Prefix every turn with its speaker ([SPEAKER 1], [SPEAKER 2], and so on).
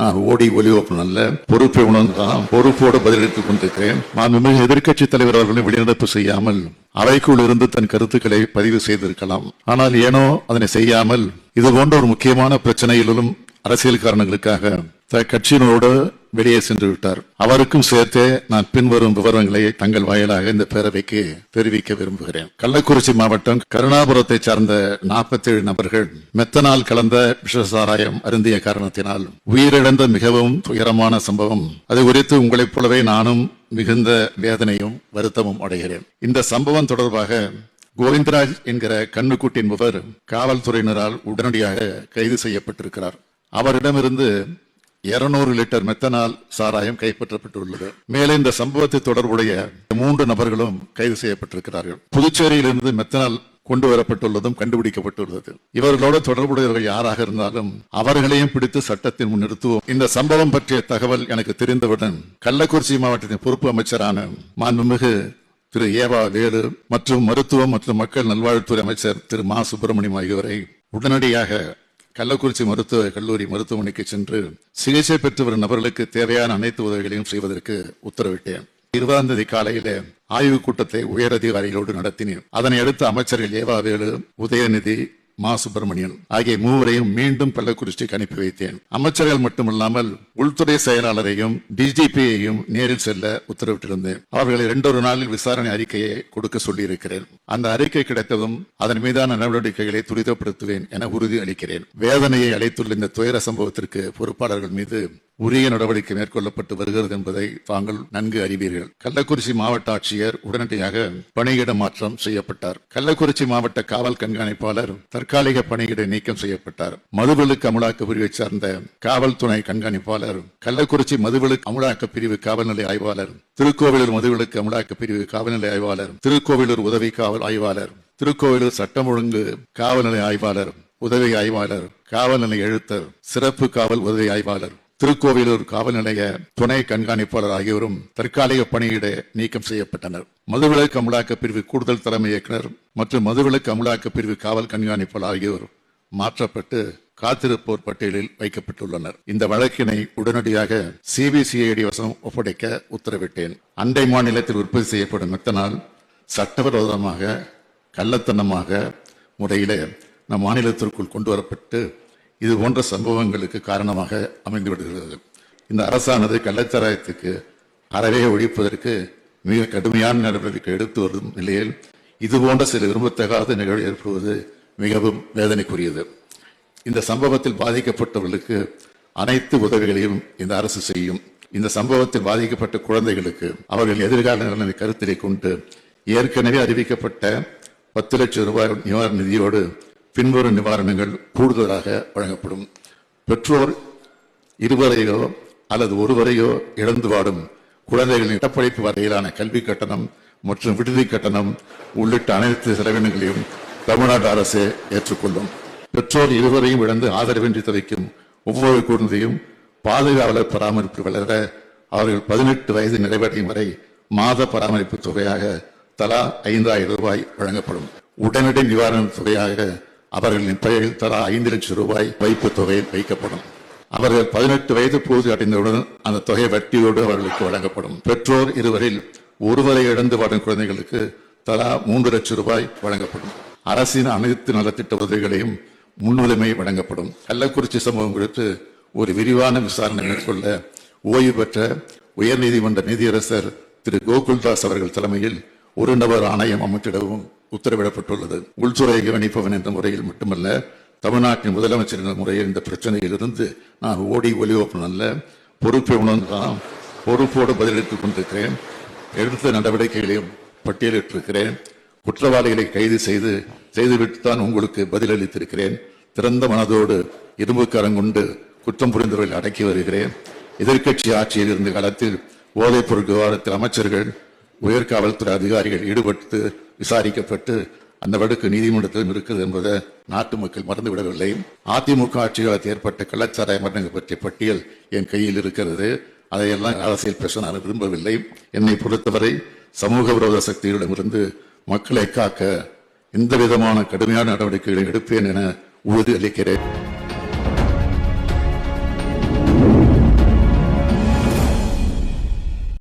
[SPEAKER 1] நான் ஓடி ஒலிபரப்பு நல்ல பொறுப்பை உணர்ந்தான் பொறுப்போடு பதிலளித்துக் கொண்டிருக்கிறேன். நான் எதிர்க்கட்சி தலைவர் அவர்களை வெளிநடப்பு செய்யாமல் அவைக்குள் இருந்து தன் கருத்துக்களை பதிவு செய்திருக்கலாம். ஆனால் ஏனோ அதனை செய்யாமல் இது போன்ற ஒரு முக்கியமான பிரச்சனையிலும் அரசியல் காரணங்களுக்காக கட்சியினரோடு வெளியே சென்று விட்டார். அவருக்கும் சேர்த்தே நான் பின்வரும் விவரங்களை தங்கள் வாயிலாக இந்த பேரவைக்கு தெரிவிக்க விரும்புகிறேன். கள்ளக்குறிச்சி மாவட்டம் கருணாபுரத்தை சார்ந்த 47 நபர்கள் மெத்தனால் கலந்த விஷசாராயம் அருந்திய காரணத்தினால் உயிரிழந்த மிகவும் துயரமான சம்பவம். அது குறித்து உங்களைப் போலவே நானும் மிகுந்த வேதனையும் வருத்தமும் அடைகிறேன். இந்த சம்பவம் தொடர்பாக கோவிந்தராஜ் என்கிற கண்ணுக்குட்டி என்பவர் காவல்துறையினரால் உடனடியாக கைது செய்யப்பட்டிருக்கிறார். அவரிடமிருந்து 200 லிட்டர் மெத்தனால் சாராயம் கைப்பற்றப்பட்டுள்ளது. மேலும் இந்த சம்பவத்தை தொடர்புடைய 3 நபர்களும் கைது செய்யப்பட்டிருக்கிறார்கள். புதுச்சேரியிலிருந்து மெத்தனால் கொண்டு வரப்பட்டுள்ளதும் கண்டுபிடிக்கப்பட்டுள்ளது. இவர்களோடு தொடர்புடையவர்கள் யாராக இருந்தாலும் அவர்களையும் பிடித்து சட்டத்தின் முன் நிறுத்துவோம். இந்த சம்பவம் பற்றிய தகவல் எனக்கு தெரிந்தவுடன் கள்ளக்குறிச்சி மாவட்டத்தின் பொறுப்பு அமைச்சரான மாண்புமிகு திரு ஏவா வேலு மற்றும் மருத்துவம் மற்றும் மக்கள் நல்வாழ்வுத்துறை அமைச்சர் திரு மா சுப்பிரமணியம் ஆகியோரை உடனடியாக கள்ளக்குறிச்சி மருத்துவ கல்லூரி மருத்துவமனைக்கு சென்று சிகிச்சை பெற்று வரும் நபர்களுக்கு தேவையான அனைத்து உதவிகளையும் செய்வதற்கு உத்தரவிட்டேன். 20ஆம் தேதி காலையில ஆய்வுக் கூட்டத்தை உயர் அதிகாரிகளோடு நடத்தினேன். அதனை அடுத்து அமைச்சர்கள் ஏவா வேலு, உதயநிதி, மா சுப்பிரமணியன் ஆகிய 3வரையும் மீண்டும் கள்ளக்குறிச்சிக்கு அனுப்பி வைத்தேன். அமைச்சர்கள் மட்டுமல்லாமல் உள்துறை செயலாளரையும் டிஜிபியையும் நேரில் செல்ல உத்தரவிட்டிருந்தேன். அவர்களை 2 நாளில் விசாரணை அறிக்கையை கொடுக்க சொல்லியிருக்கிறேன். அந்த அறிக்கை கிடைத்ததும் அதன் மீதான நடவடிக்கைகளை துரிதப்படுத்துவேன் என உறுதி அளிக்கிறேன். வேதனையை அளித்துள்ள இந்த துயர சம்பவத்திற்கு பொறுப்பாளர்கள் மீது உரிய நடவடிக்கை மேற்கொள்ளப்பட்டு வருகிறது என்பதை தாங்கள் நன்கு அறிவீர்கள். கள்ளக்குறிச்சி மாவட்ட ஆட்சியர் உடனடியாக பணியிட மாற்றம் செய்யப்பட்டார். கள்ளக்குறிச்சி மாவட்ட காவல் கண்காணிப்பாளர் தற்காலிக பணியிட நீக்கம் செய்யப்பட்டார். மதுவிலக்கு அமலாக்க பிரிவை சார்ந்த காவல் துணை கண்காணிப்பாளர், கள்ளக்குறிச்சி மதுவிலக்கு அமலாக்க பிரிவு காவல்நிலை ஆய்வாளர், திருக்கோவிலூர் மதுவிலக்கு அமலாக்க பிரிவு காவல்நிலை ஆய்வாளர், திருக்கோவிலூர் உதவி காவல் ஆய்வாளர், திருக்கோவிலூர் சட்டம் ஒழுங்கு காவல்நிலை ஆய்வாளர், உதவி ஆய்வாளர், காவல்நிலை எழுத்தர், சிறப்பு காவல் உதவி ஆய்வாளர், திருக்கோவிலூர் காவல் நிலைய துணை கண்காணிப்பாளர் ஆகியோரும் தற்காலிக பணியிட நீக்கம் செய்யப்பட்டனர். மதுவிலக்கு அமலாக்க பிரிவு கூடுதல் தலைமை இயக்குனர் மற்றும் மதுவிலக்கு அமலாக்க பிரிவு காவல் கண்காணிப்பாளர் ஆகியோர் மாற்றப்பட்டு காத்திருப்போர் பட்டியலில் வைக்கப்பட்டுள்ளனர். இந்த வழக்கினை உடனடியாக சிபிசிஐடி வசம் ஒப்படைக்க உத்தரவிட்டேன். அண்டை மாநிலத்தில் உற்பத்தி செய்யப்படும் மெத்தனால் சட்டவிரோதமாக கள்ளத்தனமாக முறையிலே நம் மாநிலத்திற்குள் கொண்டு வரப்பட்டு இது போன்ற சம்பவங்களுக்கு காரணமாக அமைந்து விடுகிறது. இந்த அரசானது கள்ளச்சாராயத்துக்கு அறவே ஒழிப்பதற்கு மிக கடுமையான நடவடிக்கை எடுத்து வரும் நிலையில் இது போன்ற சில விரும்பத்தகாத நிகழ்வு ஏற்படுவது மிகவும் வேதனைக்குரியது. இந்த சம்பவத்தில் பாதிக்கப்பட்டவர்களுக்கு அனைத்து உதவிகளையும் இந்த அரசு செய்யும். இந்த சம்பவத்தில் பாதிக்கப்பட்ட குழந்தைகளுக்கு அவர்கள் எதிர்கால நலனை கருத்திலே கொண்டு ஏற்கனவே அறிவிக்கப்பட்ட 10 லட்சம் ரூபாய் நிவாரண நிதியோடு பின்வரும் நிவாரணங்கள் கூடுதலாக வழங்கப்படும். பெற்றோர் 2வரையோ அல்லது 1வரையோ இழந்து வாடும் குழந்தைகளின் இடப்படைப்பு வரையிலான கல்வி கட்டணம் மற்றும் விடுதி கட்டணம் உள்ளிட்ட அனைத்து செலவினங்களையும் தமிழ்நாடு அரசு ஏற்றுக்கொள்ளும். பெற்றோர் 2வரையும் இழந்து ஆதரவின்றி தவிக்கும் ஒவ்வொரு குழந்தையும் பாதுகாவலர் பராமரிப்பு வளர அவர்கள் 18 வயது நிறைவடையும் வரை மாத பராமரிப்பு தொகையாக தலா 5000 ரூபாய் வழங்கப்படும். உடனடி நிவாரண தொகையாக அவர்களின் பெயரில் தலா 5 லட்சம் ரூபாய் வைப்பு தொகை வைக்கப்படும். அவர்கள் 18 வயது பூர்த்தி அடைந்தவுடன் அந்த தொகை வட்டியோடு அவர்களுக்கு வழங்கப்படும். பெற்றோர் 2வரில் 1வரை இழந்து வாடும் குழந்தைகளுக்கு தலா 3 லட்சம் ரூபாய் வழங்கப்படும். அரசின் அனைத்து நலத்திட்ட உதவிகளையும் முன்னுரிமை வழங்கப்படும். கள்ளக்குறிச்சி சம்பவம் குறித்து ஒரு விரிவான விசாரணை மேற்கொள்ள ஓய்வு பெற்ற உயர்நீதிமன்ற நீதியரசர் திரு கோகுல்தாஸ் அவர்கள் தலைமையில் 1 நபர் ஆணையம் அமைத்திடவும் உத்தரவிடப்பட்டுள்ளது. உள்துறை கவனிப்பவன் என்ற முறையில் மட்டுமல்ல, தமிழ்நாட்டின் முதலமைச்சர் என்ற முறையில் இந்த பிரச்சனையில் இருந்து நான் ஓடி ஒலிபரப்பு நல்ல பொறுப்பை உணர்ந்தான் பொறுப்போடு பதிலளித்துக் கொண்டிருக்கிறேன். எடுத்த நடவடிக்கைகளையும் பட்டியலிட்டிருக்கிறேன். குற்றவாளிகளை கைது செய்துவிட்டுத்தான் உங்களுக்கு பதிலளித்திருக்கிறேன். திறந்த மனதோடு இரும்பு கரங்கொண்டு குற்றம் புரிந்தவர்களை அடக்கி வருகிறேன். எதிர்க்கட்சி ஆட்சியில் இருந்த காலத்தில் போதைப் பொருள் விவகாரத்தில் அமைச்சர்கள், உயர்காவல்துறை அதிகாரிகள் ஈடுபட்டு விசாரிக்கப்பட்டு அந்த வழக்கு நீதிமன்றத்தில் இருக்குது என்பதை நாட்டு மக்கள் மறந்துவிடவில்லை. அதிமுக ஆட்சிகாலத்தில் ஏற்பட்ட கள்ளச்சாராய மரணங்கள் பற்றிய பட்டியல் என் கையில் இருக்கிறது. அதையெல்லாம் அரசியல் பேச நான் விரும்பவில்லை. என்னை பொறுத்தவரை சமூக விரோத சக்திகளிடமிருந்து மக்களை காக்க எந்த விதமான கடுமையான நடவடிக்கைகளை எடுப்பேன் என உறுதி அளிக்கிறேன்.